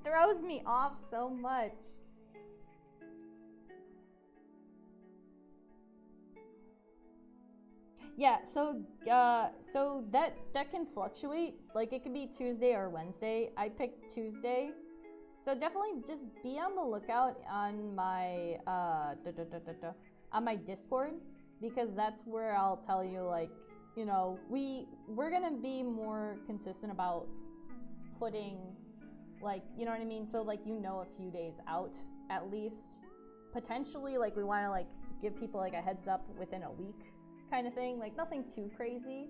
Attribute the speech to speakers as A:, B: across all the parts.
A: throws me off so much. Yeah, so that can fluctuate. Like it could be Tuesday or Wednesday. I picked Tuesday. So definitely just be on the lookout on my on my Discord, because that's where I'll tell you, like, we're going to be more consistent about putting, like, you know what I mean? So like, a few days out at least. Potentially, like, we want to like give people like a heads up within a week kind of thing, like nothing too crazy.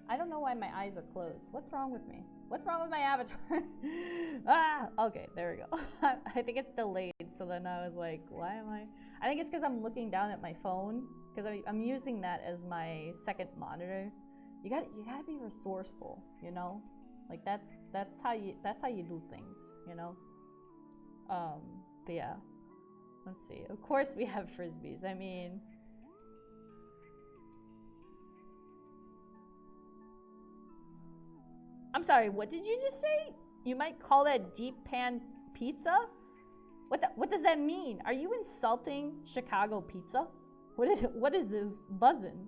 A: I don't know why my eyes are closed. What's wrong with me? What's wrong with my avatar? Okay, there we go. I think it's delayed, so then I was like, why am I think it's because I'm looking down at my phone, because I'm using that as my second monitor. You gotta be resourceful, like that's how you do things, you know. But yeah, let's see. Of course, we have frisbees. I mean, I'm sorry, what did you just say? You might call that deep pan pizza? What does that mean? Are you insulting Chicago pizza? What is this buzzing?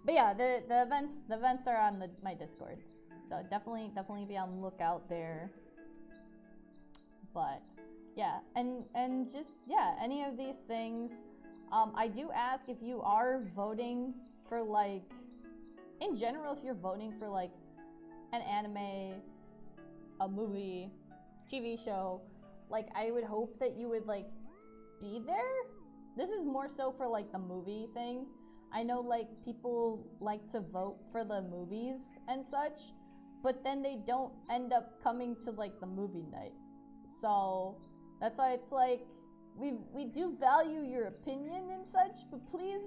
A: But yeah, the events are on my Discord. So definitely be on the lookout there. But yeah, and just, yeah, any of these things. I do ask if you are voting for, like, in general, if you're voting for like an anime, a movie, TV show, like, I would hope that you would like be there. This is more so for like the movie thing. I know like people like to vote for the movies and such, but then they don't end up coming to like the movie night. So that's why it's like, we do value your opinion and such, but please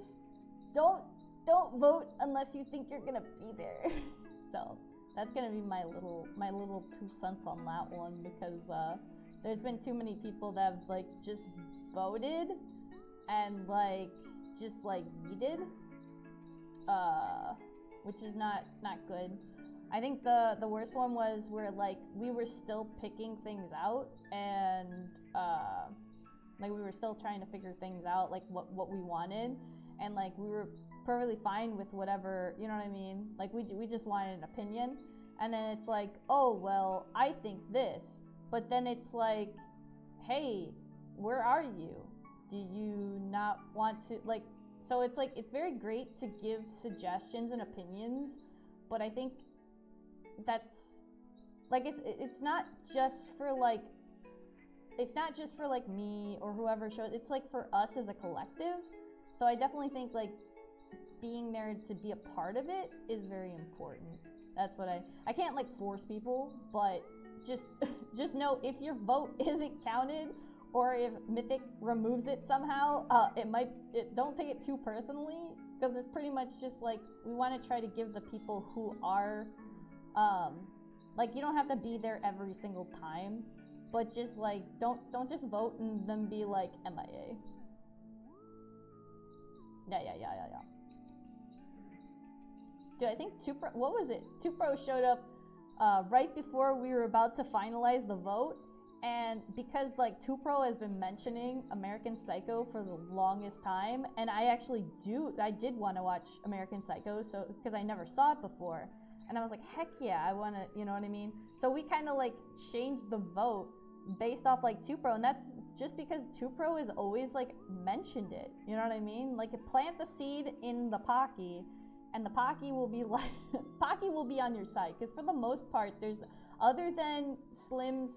A: don't don't vote unless you think you're gonna be there. So that's gonna be my little 2 cents on that one, because there's been too many people that have like just voted and like just like yeeted, which is not good. I think the worst one was where like we were still picking things out, and like we were still trying to figure things out, like what we wanted, and like we were perfectly fine with whatever, you know what I mean? Like we just wanted an opinion, and then it's like, oh well, I think this, but then it's like, hey, where are you? Do you not want to, like? So it's like, it's very great to give suggestions and opinions, but I think that's like, it's not just for like, it's not just for like me or whoever shows, it's like for us as a collective. So I definitely think like being there to be a part of it is very important. That's what I can't like force people, but just just know, if your vote isn't counted, or if Mythic removes it somehow, don't take it too personally, because it's pretty much just like, we want to try to give the people who are, like, you don't have to be there every single time, but just like, don't just vote and then be like MIA. Yeah. Dude, I think what was it? Tupro showed up right before we were about to finalize the vote, and because like Tupro has been mentioning American Psycho for the longest time, and I did want to watch American Psycho, so because I never saw it before, and I was like, heck yeah, I want to, you know what I mean? So we kind of like changed the vote based off like Tupro, and that's just because Tupro has always like mentioned it, you know what I mean? Like, plant the seed in the Pocky, and the Pocky will be like Pocky will be on your side, because for the most part, there's, other than Slim's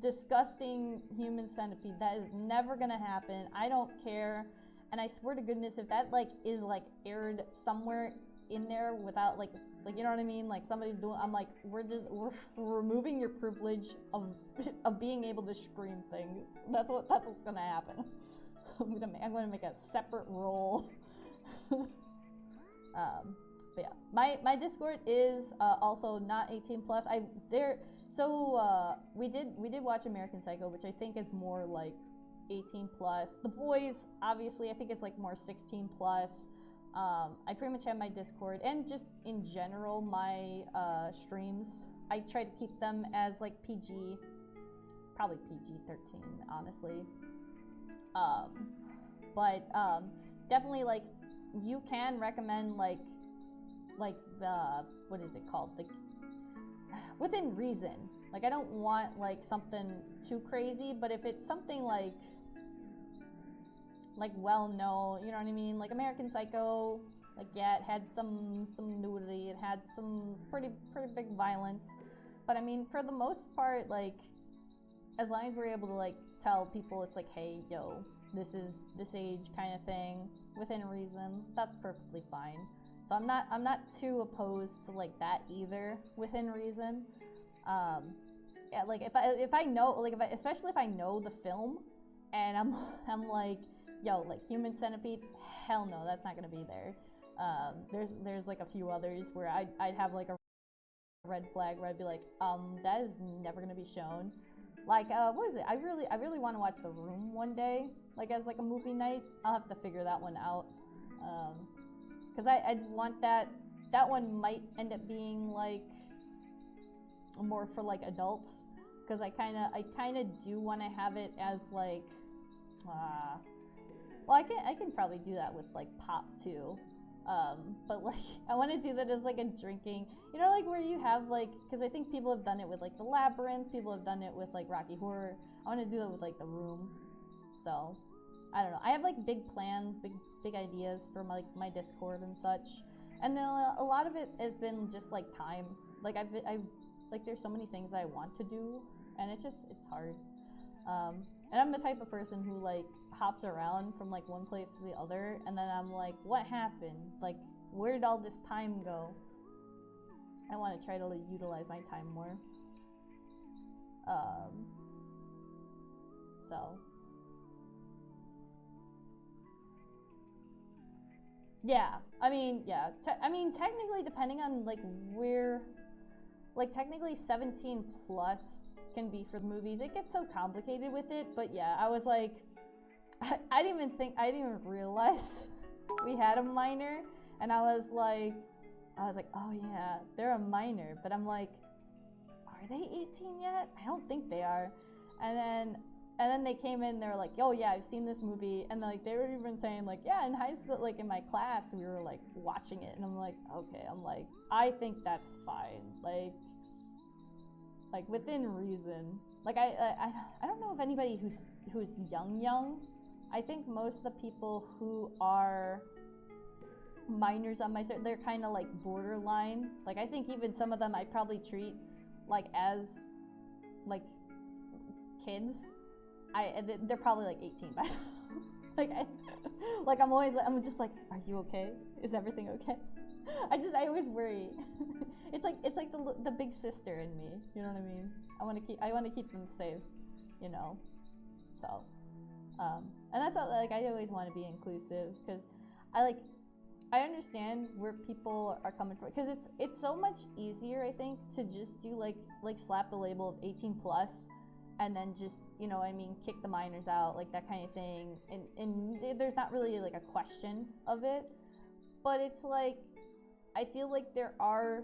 A: disgusting human centipede, that is never gonna happen. I don't care, and I swear to goodness, if that like is like aired somewhere in there without like you know what I mean, like somebody's doing, I'm like, we're removing your privilege of of being able to stream things. That's what's gonna happen. I'm gonna make a separate role. But yeah, my Discord is also not 18 plus. We did watch American Psycho, which I think is more like 18 plus. The boys, obviously, I think it's like more 16 plus. I pretty much have my Discord, and just in general my streams I try to keep them as like PG, probably PG-13, honestly. But definitely like you can recommend like the what is it called, like within reason. Like I don't want like something too crazy, but if it's something like well known, you know what I mean? Like American Psycho, like yeah, it had some nudity, it had some pretty big violence, but I mean for the most part, like as long as we're able to like tell people it's like, hey, yo, this is this age kind of thing within reason, that's perfectly fine. So I'm not too opposed to like that either within reason. Yeah, like if I know, like especially if I know the film and I'm like, yo, like Human Centipede, hell no, that's not gonna be there. There's like a few others where I'd have like a red flag where I'd be like, that is never gonna be shown. Like, what is it? I really want to watch The Room one day, like as like a movie night. I'll have to figure that one out. Cause I'd want that one might end up being like more for like adults. Cause I kind of do want to have it as like, well, I can probably do that with like pop too. But like I want to do that as like a drinking, you know, like where you have like, because I think people have done it with like The Labyrinth, people have done it with like Rocky Horror. I want to do it with like The Room. So I don't know. I have like big plans, big ideas for my Discord and such, and then a lot of it has been just like time. Like I've like there's so many things I want to do, and it's hard. And I'm the type of person who like hops around from like one place to the other, and then I'm like, what happened? Like, where did all this time go? I want to try to like, utilize my time more. So yeah, I mean, yeah. I mean, technically, depending on like where, like technically 17 plus can be for the movies. It gets so complicated with it, but yeah, I was like, I didn't even realize we had a minor, and I was like, oh yeah, they're a minor, but I'm like, are they 18 yet? I don't think they are. And then they came in, they were like, oh yeah, I've seen this movie, and like they were even saying like, yeah, in high school, like in my class, we were like watching it, and I'm like, okay, I think that's fine, like within reason. Like I don't know if anybody who's young. I think most of the people who are minors on my side, they're kind of like borderline. Like I think even some of them I probably treat like as like kids. They're probably like 18 by now. Like I'm just like, are you okay? Is everything okay? I always worry. It's like the big sister in me. You know what I mean? I want to keep them safe. You know. So, and that's how, like I always want to be inclusive, because I understand where people are coming from, because it's so much easier, I think, to just do like slap the label of 18 plus, and then just, you know, I mean, kick the minors out, like that kind of thing, and there's not really like a question of it. But it's like, I feel like there are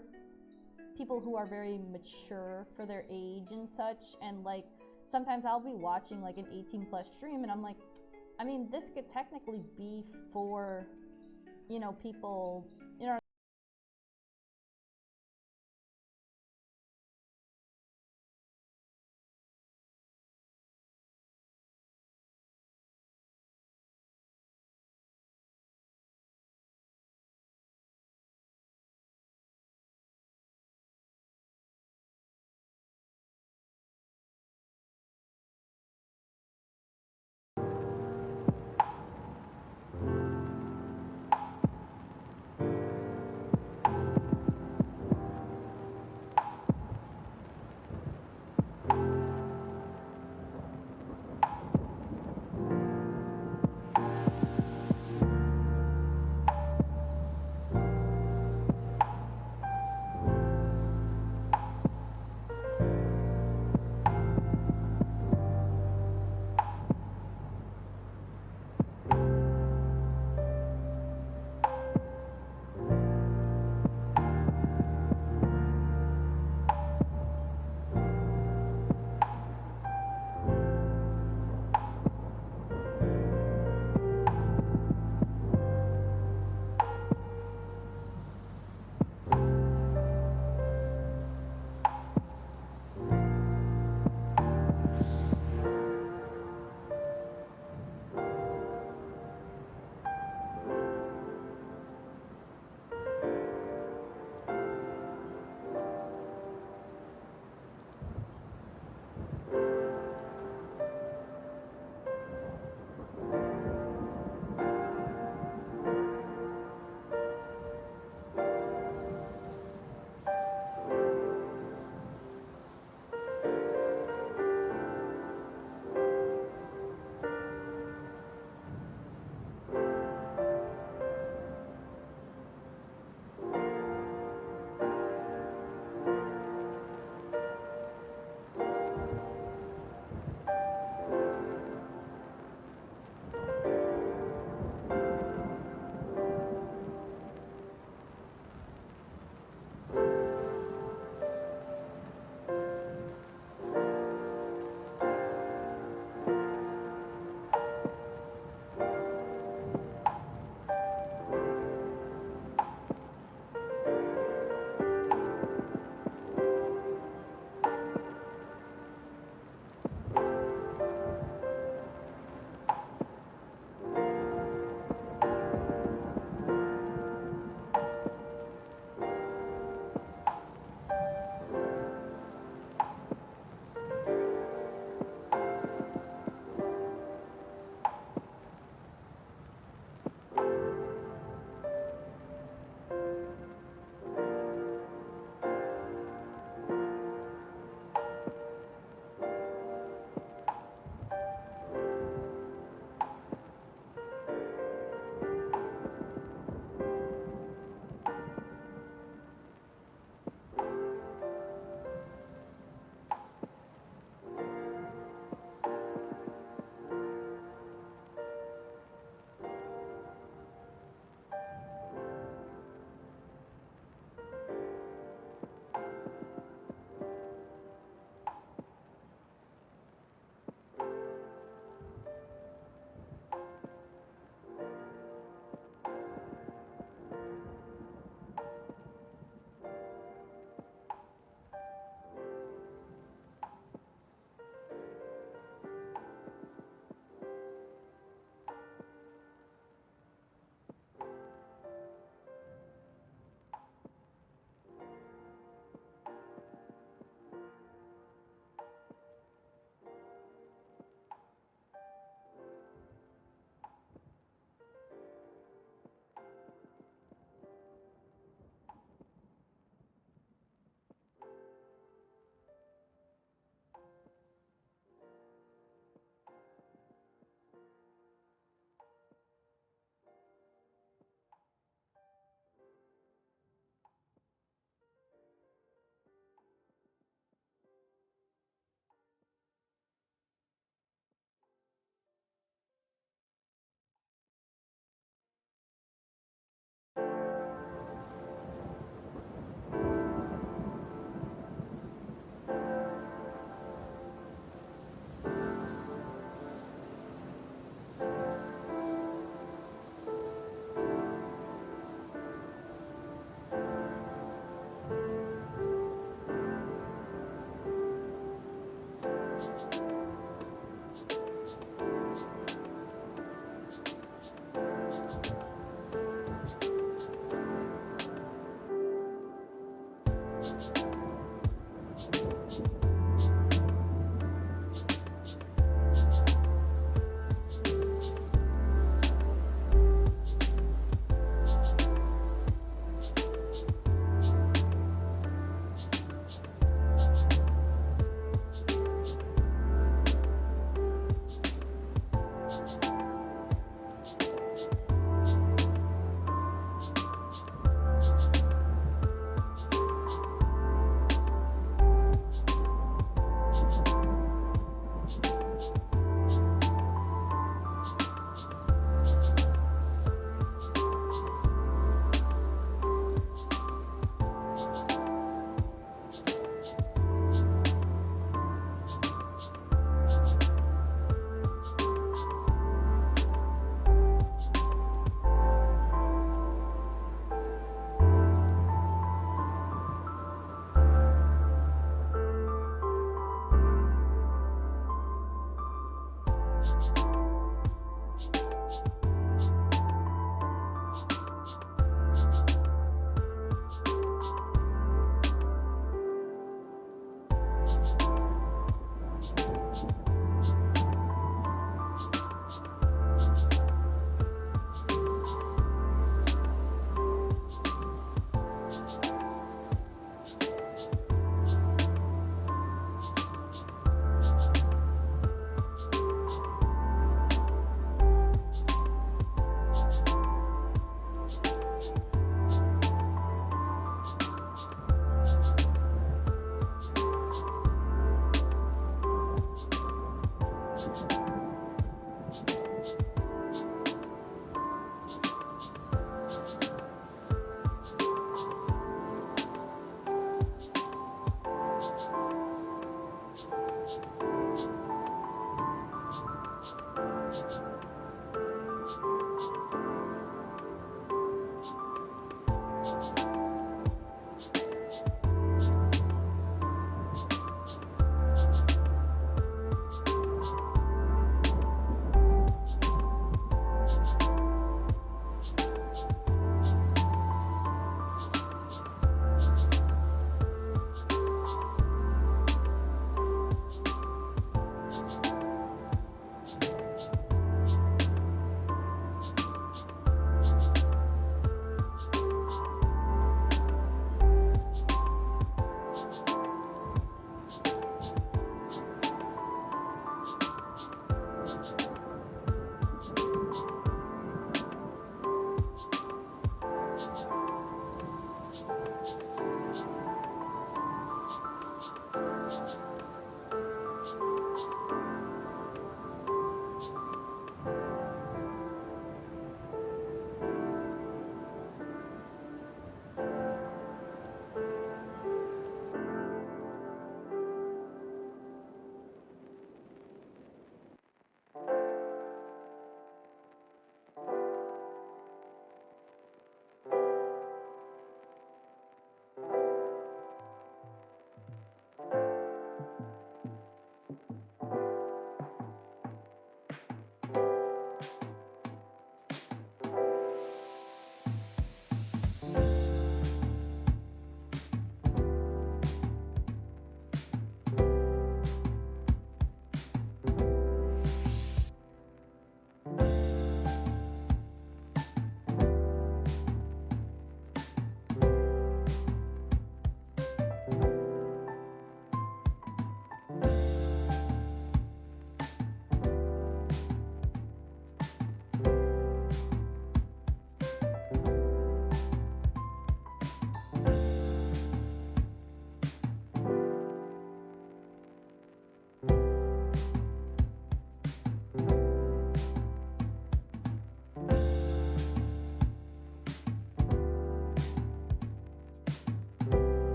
A: people who are very mature for their age and such, and like sometimes I'll be watching like an 18 plus stream, and I'm like, I mean, this could technically be for, you know, people, you know.